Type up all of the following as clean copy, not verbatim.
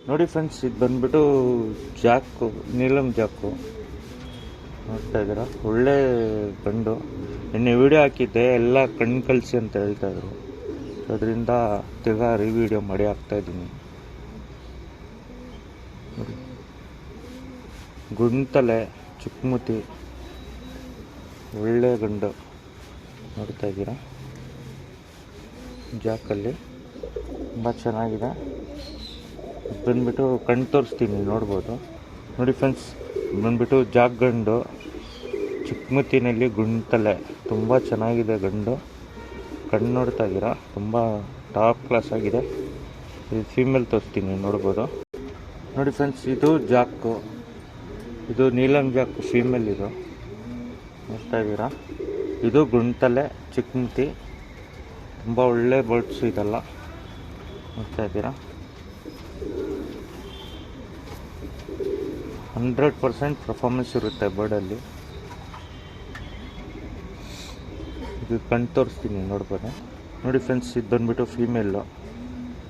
ನೋಡಿ ಫ್ರೆಂಡ್ಸ್, ಇದು ಬಂದ್ಬಿಟ್ಟು ಜಾಕು, ನೀಲಮ್ ಜಾಕು ನೋಡ್ತಾ ಇದ್ದೀರಾ. ಒಳ್ಳೆ ಗಂಡು. ನಿನ್ನೆ ವಿಡಿಯೋ ಹಾಕಿದ್ದೆ, ಎಲ್ಲ ಕಣ್ಣು ಕಳಿಸಿ ಅಂತ ಹೇಳ್ತಾಯಿದ್ರು. ಅದರಿಂದ ತಿರ್ಗಾ ವಿಡಿಯೋ ಮಾಡಿ ಹಾಕ್ತಾಯಿದ್ದೀನಿ. ನೋಡಿ, ಗುಂತಲೆ, ಚಿಕ್ಕಮುತಿ, ಒಳ್ಳೆ ಗಂಡು ನೋಡ್ತಾ ಇದ್ದೀರಾ. ಜಾಕಲ್ಲಿ ತುಂಬ ಚೆನ್ನಾಗಿದೆ. ಬಂದ್ಬಿಟ್ಟು ಕಣ್ಣು ತೋರಿಸ್ತೀನಿ, ನೋಡ್ಬೋದು. ನೋಡಿ ಫ್ರೆಂಡ್ಸ್, ಬಂದ್ಬಿಟ್ಟು ಜಾಕ್ ಗಂಡು, ಚಿಕ್ಕಮುತ್ತಿನಲ್ಲಿ ಗುಂತಲೆ, ತುಂಬ ಚೆನ್ನಾಗಿದೆ ಗಂಡು. ಕಣ್ಣು ನೋಡ್ತಾ ಇದ್ದೀರಾ, ತುಂಬ ಟಾಪ್ ಕ್ಲಾಸ್ ಆಗಿದೆ. ಇದು ಫೀಮೇಲ್ ತೋರಿಸ್ತೀನಿ, ನೋಡ್ಬೋದು. ನೋಡಿ ಫ್ರೆಂಡ್ಸ್, ಇದು ಜಾಕು, ಇದು ನೀಲಮ್ ಜಾಕು ಫೀಮೇಲ್. ಇದು ನೋಡ್ತಾ ಇದ್ದೀರಾ. ಇದು ಗುಂತಲೆ, ಚಿಕ್ಕಮುತಿ, ತುಂಬ ಒಳ್ಳೆ ಬರ್ಡ್ಸು ಇದೆಲ್ಲ ನೋಡ್ತಾ ಇದ್ದೀರಾ. 100% ಪರ್ಫಾರ್ಮೆನ್ಸ್ ಇರುತ್ತೆ ಬರ್ಡಲ್ಲಿ. ಇದು ಕಣ್ಣು ತೋರಿಸ್ತೀನಿ, ನೋಡ್ಬೋದು. ನೋಡಿ ಫ್ರೆಂಡ್ಸ್, ಇದು ಬಂದ್ಬಿಟ್ಟು ಫೀಮೇಲು,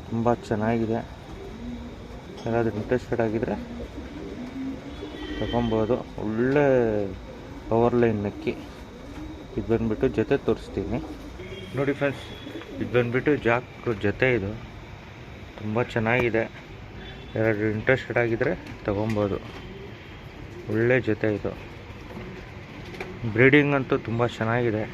ತುಂಬ ಚೆನ್ನಾಗಿದೆ. ಯಾರಾದರೂ ಇಂಟ್ರೆಸ್ಟೆಡ್ ಆಗಿದ್ದರೆ ತಗೊಬೋದು. ಒಳ್ಳೆ ಪವರ್ ಲೈನ್ ನಕ್ಕಿ. ಇದು ಬಂದ್ಬಿಟ್ಟು ಜೊತೆ ತೋರಿಸ್ತೀನಿ. ನೋಡಿ ಫ್ರೆಂಡ್ಸ್, ಇದು ಬಂದ್ಬಿಟ್ಟು ಜಾಕ್ ಜೊತೆ. ಇದು ತುಂಬ ಚೆನ್ನಾಗಿದೆ. ಯಾರಾದರೂ ಇಂಟ್ರೆಸ್ಟೆಡ್ ಆಗಿದ್ದರೆ ತಗೊಬೋದು. ಒಳ್ಳೆ ಜೊತೆ ಇದು. ಬ್ರೀಡಿಂಗ್ ಅಂತೂ ತುಂಬ ಚೆನ್ನಾಗಿದೆ.